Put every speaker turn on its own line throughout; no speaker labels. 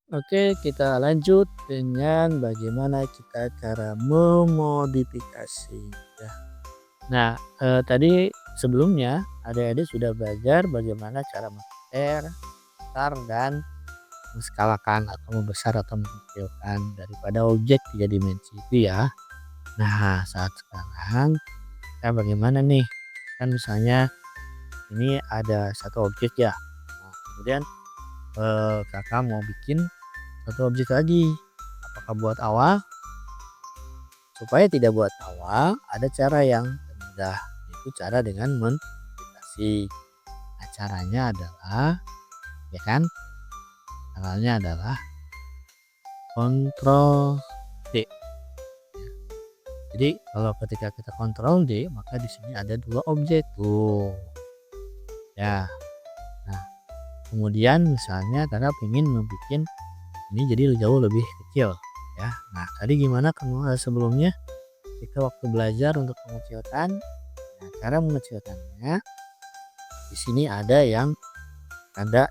Oke, kita lanjut dengan bagaimana kita cara memodifikasi ya. Nah, tadi sebelumnya adik-adik sudah belajar bagaimana cara men-share, besar dan menskalakan atau membesar atau mengecilkan daripada objek 3 dimensi itu ya. Nah, saat sekarang kita bagaimana nih? Kan misalnya ini ada satu objek ya. Nah, kemudian Kakak mau bikin satu objek lagi. Apakah buat awal? Supaya tidak buat awal, ada cara yang mudah, yaitu cara dengan modifikasi. Nah, caranya adalah, ya kan? Caranya adalah Ctrl D. Jadi kalau ketika kita Ctrl D, maka di sini ada dua objek tuh. Ya. Nah, kemudian misalnya Kakak ingin membuat ini jadi jauh lebih kecil, ya. Nah, tadi gimana sebelumnya kita waktu belajar untuk mengecilkan. Nah, cara mengecilkannya di sini ada yang tanda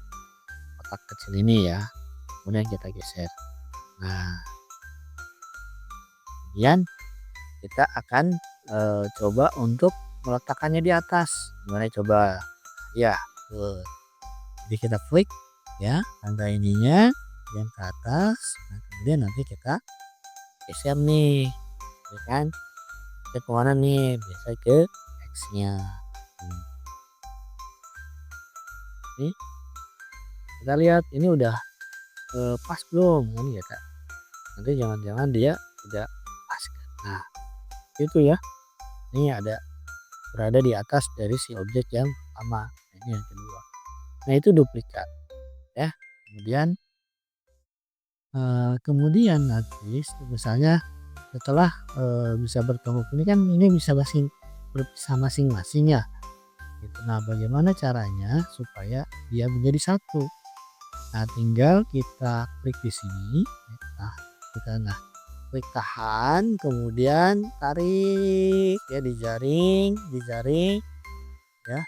kotak kecil ini ya. Kemudian kita geser. Nah, kemudian kita akan coba untuk meletakkannya di atas. Gimana coba? Ya, tuh. Jadi kita klik ya tanda ininya yang ke atas. Nah, kemudian nanti kita geser nih, ya kan? Kita ke mana nih? Biasa ke X-nya. Nih, kita lihat ini udah pas belum? Ini ya kak. Nanti jangan-jangan dia tidak pas. Nah, itu ya. Ini ada berada di atas dari si objek yang pertama. Nah, ini yang kedua. Nah, itu duplikat ya. Kemudian nanti misalnya setelah bisa bertemu ini kan ini bisa berpisah masing-masing ya. Gitu. Nah, bagaimana caranya supaya dia menjadi satu? Nah, tinggal kita klik di sini. Nah, klik tahan, kemudian tarik ya di jaring ya.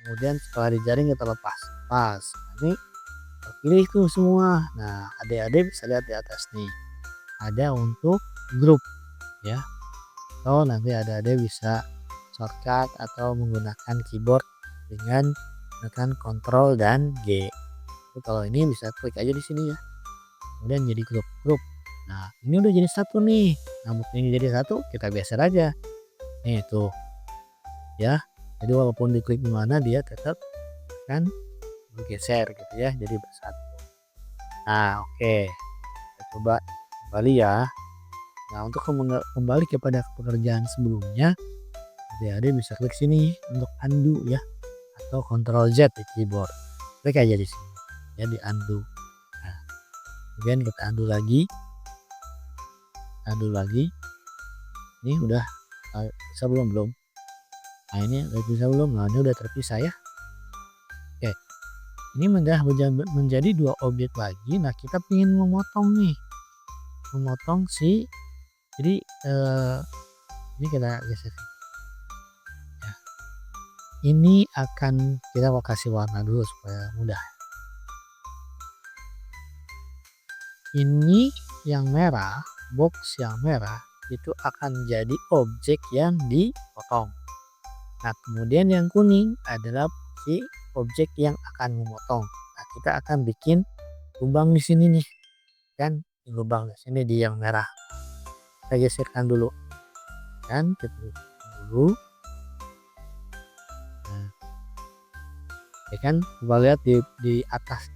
Kemudian setelah dijaring kita lepas. Pas. Nah, ini terpilih tuh semua. Nah, adik-adik bisa lihat di atas nih. Ada untuk grup ya. Atau nanti adik-adik bisa shortcut atau menggunakan keyboard dengan menekan Ctrl dan G. Itu kalau ini bisa klik aja di sini ya. Kemudian jadi grup. Nah, ini udah jadi satu nih. Nah, buktinya jadi satu, kita geser aja. Nih tuh. Ya. Jadi walaupun diklik di mana dia tetap kan bergeser gitu ya, jadi bersatu. Nah, oke. Kita coba kembali ya. Nah, untuk kembali kepada pekerjaan sebelumnya, adik-adik bisa klik sini untuk undo ya, atau Ctrl Z di keyboard. Klik aja di sini ya, di undo. Nah, kemudian kita undo lagi. Ini udah bisa belum? Nah, ini udah bisa belum? Nah, ini udah terpisah ya. Oke, ini sudah menjadi dua objek lagi. Nah, kita ingin memotong si. Jadi ini kita geser. Ya. Ini akan kita mau kasih warna dulu supaya mudah. Ini yang merah, box yang merah itu akan jadi objek yang dipotong. Nah, kemudian yang kuning adalah si objek yang akan memotong. Nah, kita akan bikin lubang di sini nih. Kan lubang di sini di yang merah. Kita geserkan dulu. Kan kita dulu. Nah, ya kan coba lihat di atas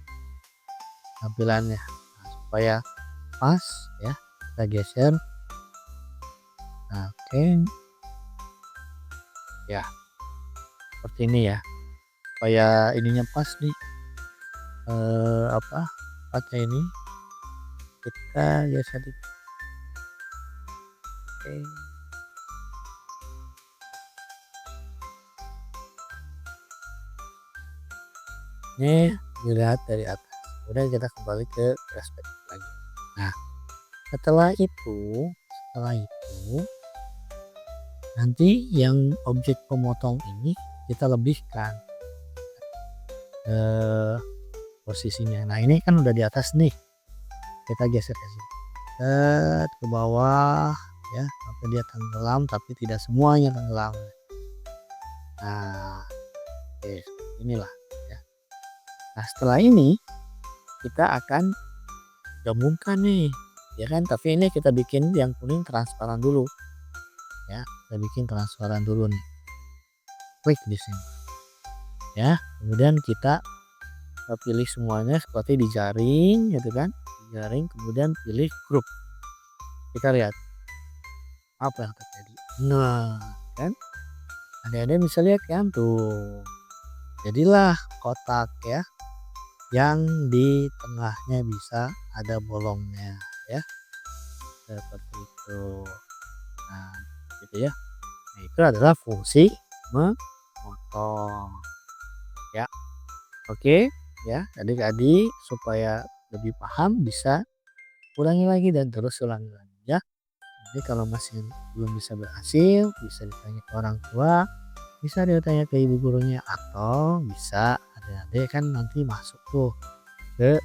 tampilannya. Nah, supaya pas ya, kita geser. Nah, oke. Ya. Seperti ini ya. Supaya ininya pas nih. Tempatnya ini kita geser dikit. Oke. Ini dilihat dari atas. Kemudian kita kembali ke perspektif lagi. Nah, setelah itu nanti yang objek pemotong ini kita lebihkan posisinya. Nah, ini kan udah di atas nih. kita geser ke sini. Set, ke bawah ya, sampai dia tenggelam tapi tidak semuanya tenggelam. Nah, oke seperti inilah ya. Nah, setelah ini kita akan gabungkan nih, ya kan? Tapi ini kita bikin yang kuning transparan dulu ya. Kita bikin transparan dulu nih. Klik di sini ya. Kemudian kita pilih semuanya seperti di jaring gitu kan. Di jaring kemudian pilih grup. Kita lihat apa yang terjadi. Nah, kan? Adik-adik bisa lihat kan tuh. Jadilah kotak ya, yang di tengahnya bisa ada bolongnya ya, seperti itu. Nah, gitu ya. Nah, itu adalah fungsi memotong ya. Oke ya, adik-adik supaya lebih paham bisa ulangi lagi dan terus ulangi lagi ya. Jadi kalau masih belum bisa berhasil, bisa ditanya ke orang tua, bisa ditanya ke ibu gurunya, atau bisa adik-adik kan nanti masuk tuh ke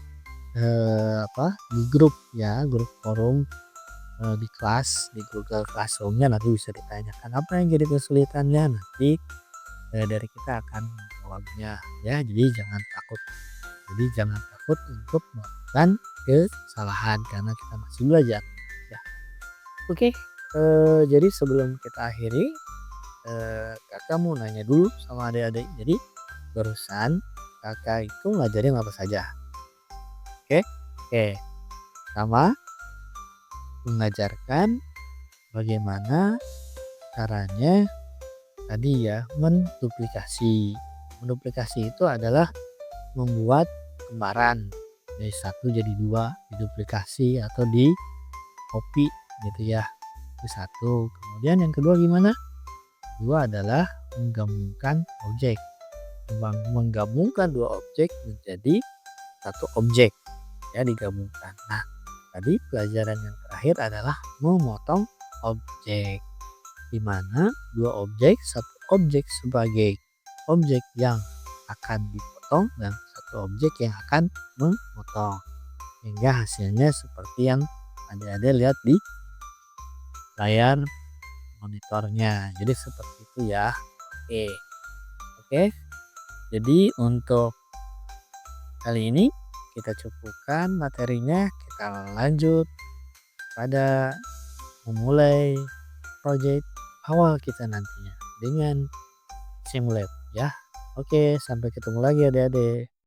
di grup ya, grup forum di kelas, di Google Classroom-nya nanti bisa ditanyakan apa yang jadi kesulitannya, nanti dari kita akan menjawabnya ya. Jadi jangan takut. Jadi jangan takut untuk melakukan kesalahan karena kita masih belajar ya. Oke, jadi sebelum kita akhiri, kakak mau nanya dulu sama adik-adik. Jadi barusan kakak itu ngajarin apa saja? Oke, oke. Sama mengajarkan bagaimana caranya tadi ya menduplikasi. Menduplikasi itu adalah membuat kembaran dari satu jadi dua, diduplikasi atau di copy gitu ya. Itu satu. Kemudian yang kedua gimana? Dua adalah menggabungkan objek. Menggabungkan dua objek menjadi satu objek ya, digabungkan. Nah, tadi pelajaran yang terakhir adalah memotong objek, di mana dua objek, satu objek sebagai objek yang akan dipotong dan satu objek yang akan memotong, hingga hasilnya seperti yang adik-adik lihat di layar monitornya. Jadi seperti itu ya. Oke. Jadi untuk kali ini kita cukupkan materinya, kita lanjut pada memulai proyek awal kita nantinya dengan Simulab ya. Oke, sampai ketemu lagi adik-adik.